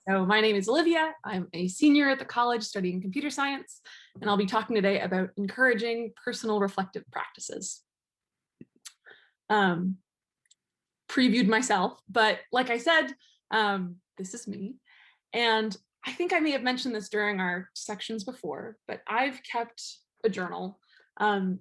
So my name is Olivia. I'm a senior at the college studying computer science, and I'll be talking today about encouraging personal reflective practices. Previewed myself, but like I said, this is me. And I think I may have mentioned this during our sections before, but I've kept a journal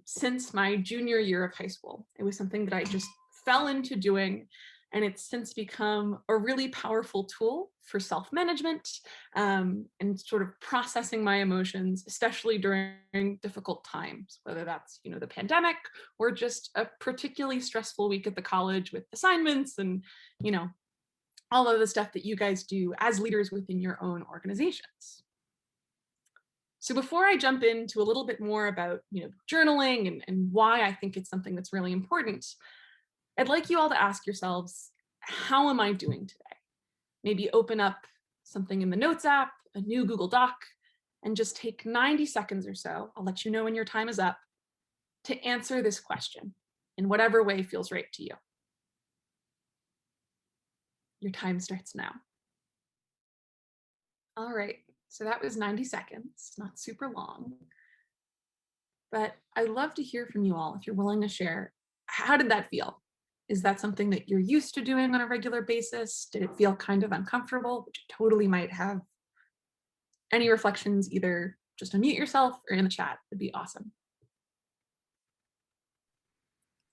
since my junior year of high school. It was something that I just fell into doing, and it's since become a really powerful tool for self-management and sort of processing my emotions, especially during difficult times, whether that's, the pandemic or just a particularly stressful week at the college with assignments and, all of the stuff that you guys do as leaders within your own organizations. So before I jump into a little bit more about, journaling and why I think it's something that's really important, I'd like you all to ask yourselves, how am I doing today? Maybe open up something in the Notes app, a new Google Doc, and just take 90 seconds or so, I'll let you know when your time is up, to answer this question in whatever way feels right to you. Your time starts now. All right, so that was 90 seconds, not super long. But I'd love to hear from you all if you're willing to share. How did that feel? Is that something that you're used to doing on a regular basis? Did it feel kind of uncomfortable, which it totally might have? Any reflections, either just unmute yourself or in the chat, would be awesome.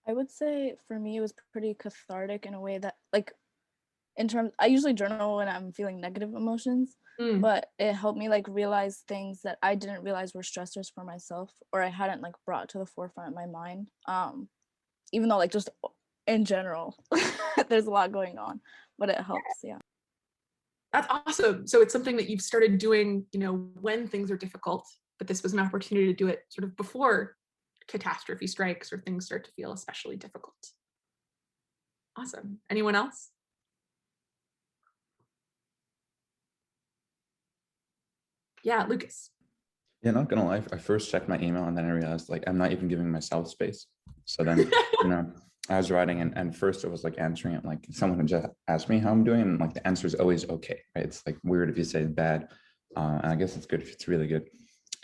I would say for me, it was pretty cathartic in a way that, I usually journal when I'm feeling negative emotions, but it helped me realize things that I didn't realize were stressors for myself, or I hadn't brought to the forefront of my mind. Even though just in general, there's a lot going on, but it helps, yeah. That's awesome. So it's something that you've started doing, when things are difficult, but this was an opportunity to do it sort of before catastrophe strikes or things start to feel especially difficult. Awesome. Anyone else? Yeah, Lucas. Yeah, not gonna lie, I first checked my email and then I realized I'm not even giving myself space. So then, I was writing and first it was answering it someone had just asked me how I'm doing, and the answer is always okay, right? It's weird if you say bad, and I guess it's good if it's really good.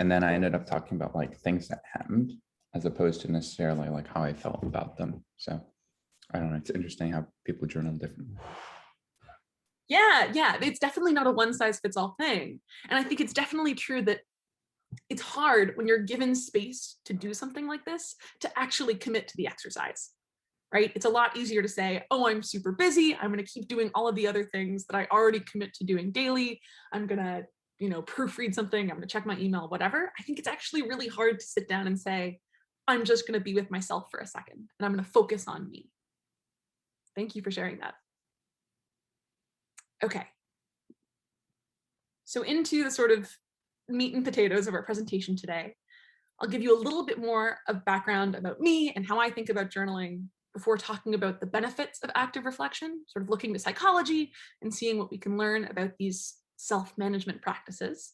And then I ended up talking about things that happened as opposed to necessarily how I felt about them. So I don't know, it's interesting how people journal differently. Yeah, it's definitely not a one size fits all thing. And I think it's definitely true that it's hard when you're given space to do something like this to actually commit to the exercise, right? It's a lot easier to say, oh, I'm super busy. I'm going to keep doing all of the other things that I already commit to doing daily. I'm going to, proofread something. I'm going to check my email, whatever. I think it's actually really hard to sit down and say, I'm just going to be with myself for a second and I'm going to focus on me. Thank you for sharing that. Okay. So into the sort of meat and potatoes of our presentation today, I'll give you a little bit more of background about me and how I think about journaling before talking about the benefits of active reflection, sort of looking to psychology and seeing what we can learn about these self-management practices.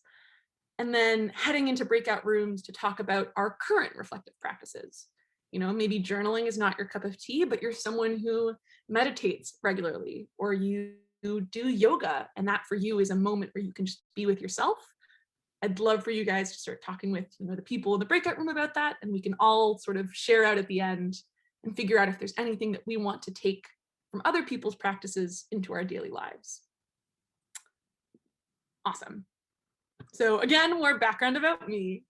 And then heading into breakout rooms to talk about our current reflective practices. Maybe journaling is not your cup of tea, but you're someone who meditates regularly, or you do yoga, and that for you is a moment where you can just be with yourself. I'd love for you guys to start talking with the people in the breakout room about that, and we can all sort of share out at the end and figure out if there's anything that we want to take from other people's practices into our daily lives. Awesome. So again, more background about me.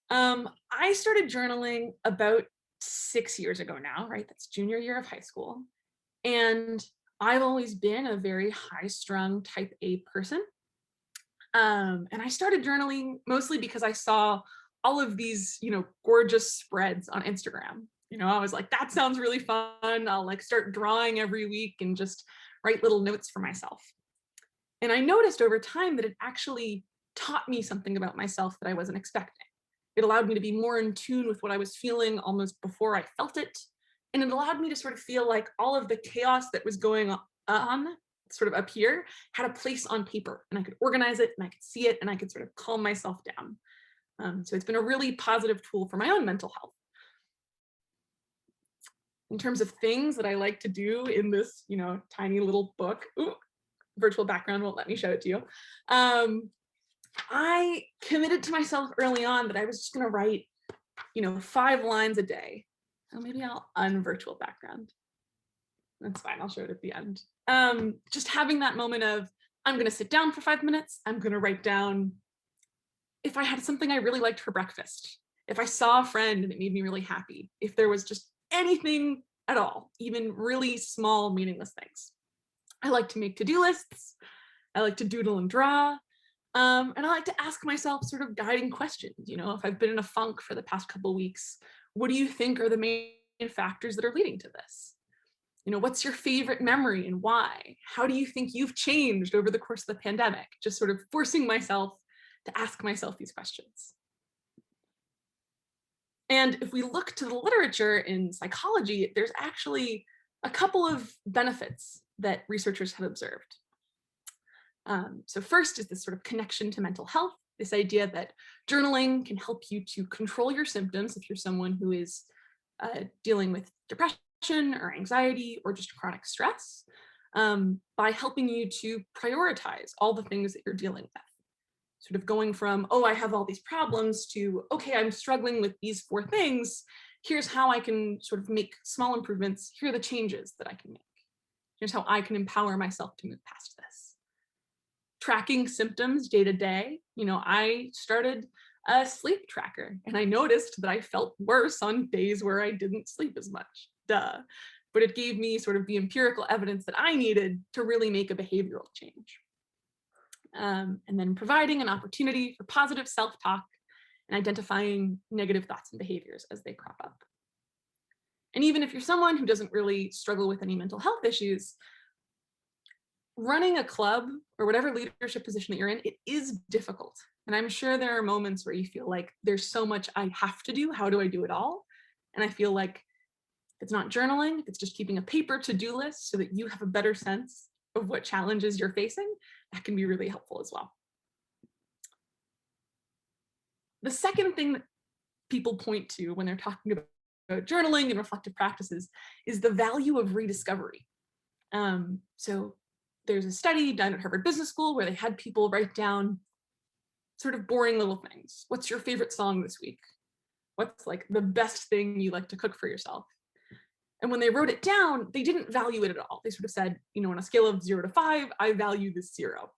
I started journaling about 6 years ago now, right? That's junior year of high school. And I've always been a very high-strung type A person. And I started journaling mostly because I saw all of these, gorgeous spreads on Instagram. I was like, that sounds really fun. I'll start drawing every week and just write little notes for myself. And I noticed over time that it actually taught me something about myself that I wasn't expecting. It allowed me to be more in tune with what I was feeling almost before I felt it. And it allowed me to sort of feel like all of the chaos that was going on sort of up here had a place on paper, and I could organize it and I could see it and I could sort of calm myself down. So it's been a really positive tool for my own mental health. In terms of things that I like to do in this, tiny little book, virtual background won't let me show it to you. I committed to myself early on that I was just going to write, 5 lines a day. So maybe I'll unvirtual background. That's fine. I'll show it at the end. Just having that moment of, I'm going to sit down for 5 minutes. I'm going to write down if I had something I really liked for breakfast, if I saw a friend and it made me really happy, if there was just anything at all, even really small, meaningless things. I like to make to-do lists. I like to doodle and draw. And I like to ask myself sort of guiding questions. If I've been in a funk for the past couple of weeks, what do you think are the main factors that are leading to this? What's your favorite memory and why? How do you think you've changed over the course of the pandemic? Just sort of forcing myself to ask myself these questions. And if we look to the literature in psychology, there's actually a couple of benefits that researchers have observed. So first is this sort of connection to mental health, this idea that journaling can help you to control your symptoms if you're someone who is dealing with depression or anxiety or just chronic stress, by helping you to prioritize all the things that you're dealing with. Sort of going from, oh, I have all these problems to, okay, I'm struggling with these 4 things. Here's how I can sort of make small improvements. Here are the changes that I can make. Here's how I can empower myself to move past this. Tracking symptoms day to day. I started a sleep tracker and I noticed that I felt worse on days where I didn't sleep as much. Duh. But it gave me sort of the empirical evidence that I needed to really make a behavioral change. And then providing an opportunity for positive self-talk and identifying negative thoughts and behaviors as they crop up. And even if you're someone who doesn't really struggle with any mental health issues, running a club or whatever leadership position that you're in, it is difficult. And I'm sure there are moments where you feel like there's so much I have to do. How do I do it all? And I feel like it's not journaling, it's just keeping a paper to-do list so that you have a better sense of what challenges you're facing. That can be really helpful as well. The second thing that people point to when they're talking about journaling and reflective practices is the value of rediscovery. So there's a study done at Harvard Business School where they had people write down sort of boring little things. What's your favorite song this week? What's like the best thing you like to cook for yourself? And when they wrote it down, they didn't value it at all. They sort of said, on a scale of 0 to 5, I value this 0.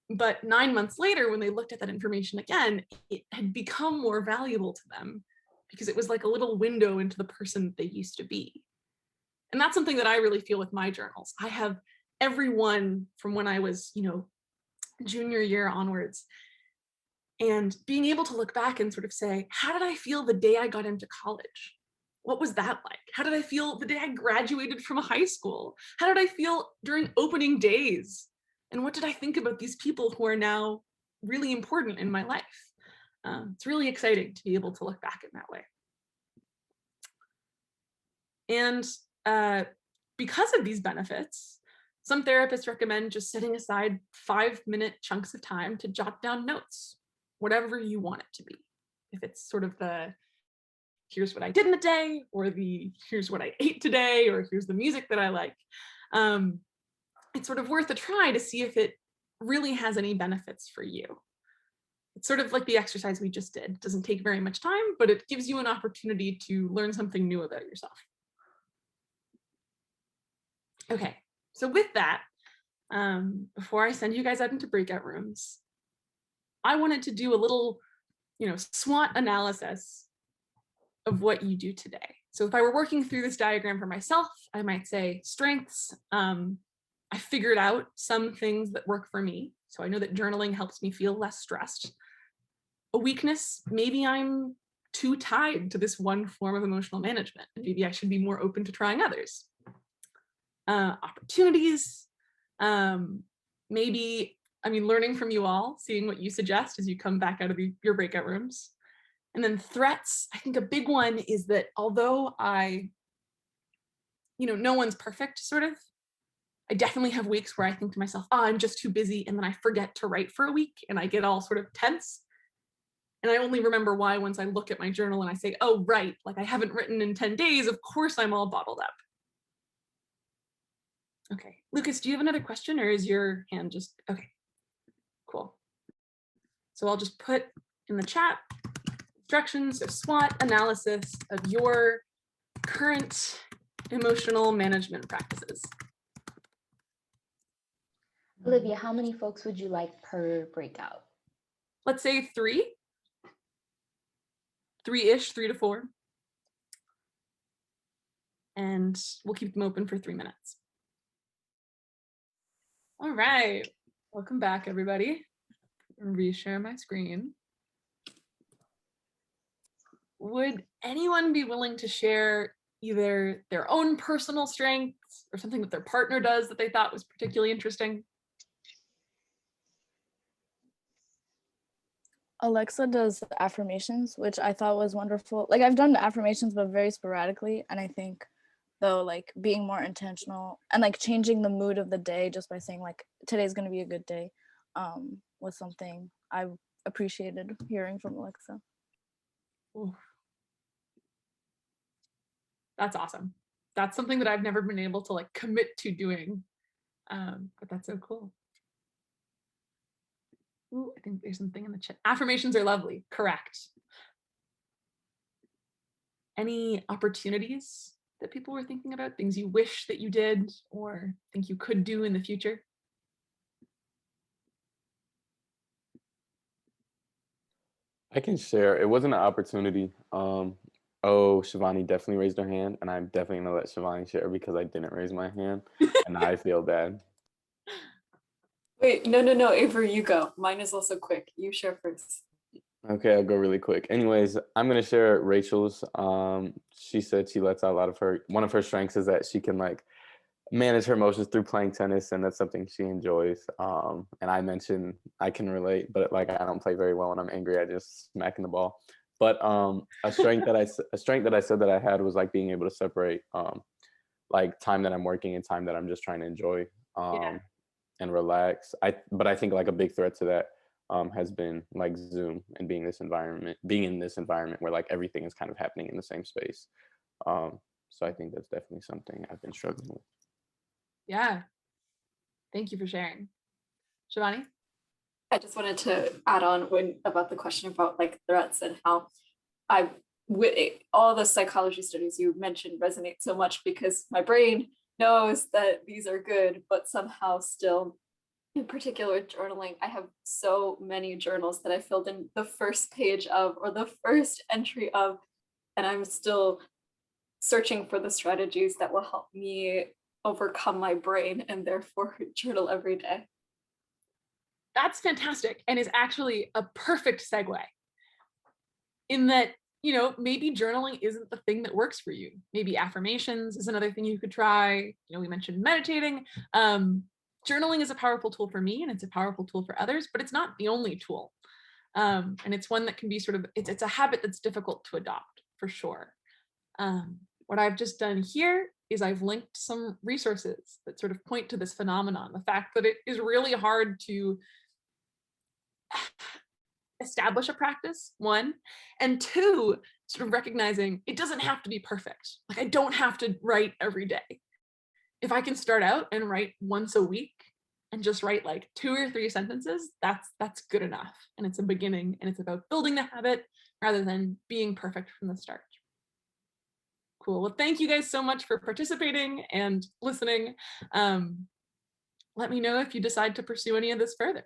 But 9 months later, when they looked at that information again, it had become more valuable to them because it was like a little window into the person that they used to be. And that's something that I really feel with my journals. I have every one from when I was, junior year onwards. And being able to look back and sort of say, how did I feel the day I got into college? What was that like? How did I feel the day I graduated from high school? How did I feel during opening days? And what did I think about these people who are now really important in my life? It's really exciting to be able to look back in that way. And because of these benefits, some therapists recommend just setting aside 5-minute chunks of time to jot down notes, whatever you want it to be. If it's sort of the, here's what I did in the day, or the, here's what I ate today, or here's the music that I like. It's sort of worth a try to see if it really has any benefits for you. It's sort of like the exercise we just did. It doesn't take very much time, but it gives you an opportunity to learn something new about yourself. Okay, so with that, before I send you guys out into breakout rooms, I wanted to do a little, SWOT analysis of what you do today. So if I were working through this diagram for myself, I might say strengths. I figured out some things that work for me. So I know that journaling helps me feel less stressed. A weakness, maybe I'm too tied to this one form of emotional management. Maybe I should be more open to trying others. Opportunities, maybe, learning from you all, seeing what you suggest as you come back out of your breakout rooms. And then threats, I think a big one is that although no one's perfect, sort of, I definitely have weeks where I think to myself, oh, I'm just too busy. And then I forget to write for a week and I get all sort of tense. And I only remember why once I look at my journal and I say, oh, right, like I haven't written in 10 days. Of course, I'm all bottled up. Okay, Lucas, do you have another question, or is your hand just, okay, cool. So I'll just put in the chat instructions of SWOT analysis of your current emotional management practices. Olivia, how many folks would you like per breakout? Let's say 3. 3-ish, 3 to 4. And we'll keep them open for 3 minutes. All right, welcome back, everybody. Reshare my screen. Would anyone be willing to share either their own personal strengths or something that their partner does that they thought was particularly interesting? Alexa does affirmations, which I thought was wonderful. Like I've done affirmations, but very sporadically. And I think though, like being more intentional and like changing the mood of the day just by saying like, today's going to be a good day, was something I appreciated hearing from Alexa. Ooh. That's awesome. That's something that I've never been able to like commit to doing, but that's so cool. Ooh, I think there's something in the chat. Affirmations are lovely, correct. Any opportunities that people were thinking about, things you wish that you did or think you could do in the future? I can share. It wasn't an opportunity. Shivani definitely raised her hand, and I'm definitely gonna let Shivani share because I didn't raise my hand, and I feel bad. Wait, no, Avery, you go. Mine is also quick. You share first. Okay, I'll go really quick. Anyways, I'm gonna share Rachel's. She said she lets out a lot of one of her strengths is that she can like manage her emotions through playing tennis, and that's something she enjoys. And I mentioned I can relate, but like I don't play very well when I'm angry. I just smacking the ball. But a strength that I said that I had was like being able to separate like time that I'm working and time that I'm just trying to enjoy and relax. But I think like a big threat to that has been like Zoom and being in this environment where like everything is kind of happening in the same space. So I think that's definitely something I've been struggling with. Yeah, thank you for sharing. Shivani? I just wanted to add on about the question about like threats and how all the psychology studies you mentioned resonate so much because my brain knows that these are good, but somehow still, in particular journaling, I have so many journals that I filled in the first page of or the first entry of, and I'm still searching for the strategies that will help me overcome my brain and therefore journal every day. That's fantastic and is actually a perfect segue in that, you know, maybe journaling isn't the thing that works for you. Maybe affirmations is another thing you could try. You know, we mentioned meditating. Journaling is a powerful tool for me and it's a powerful tool for others, but it's not the only tool. And it's one that can be sort of, it's a habit that's difficult to adopt for sure. What I've just done here is I've linked some resources that sort of point to this phenomenon, the fact that it is really hard to establish a practice, 1, and 2, sort of recognizing it doesn't have to be perfect. Like I don't have to write every day. If I can start out and write once a week and just write like 2 or 3 sentences, that's good enough. And it's a beginning and it's about building the habit rather than being perfect from the start. Cool. Well, thank you guys so much for participating and listening. Let me know if you decide to pursue any of this further.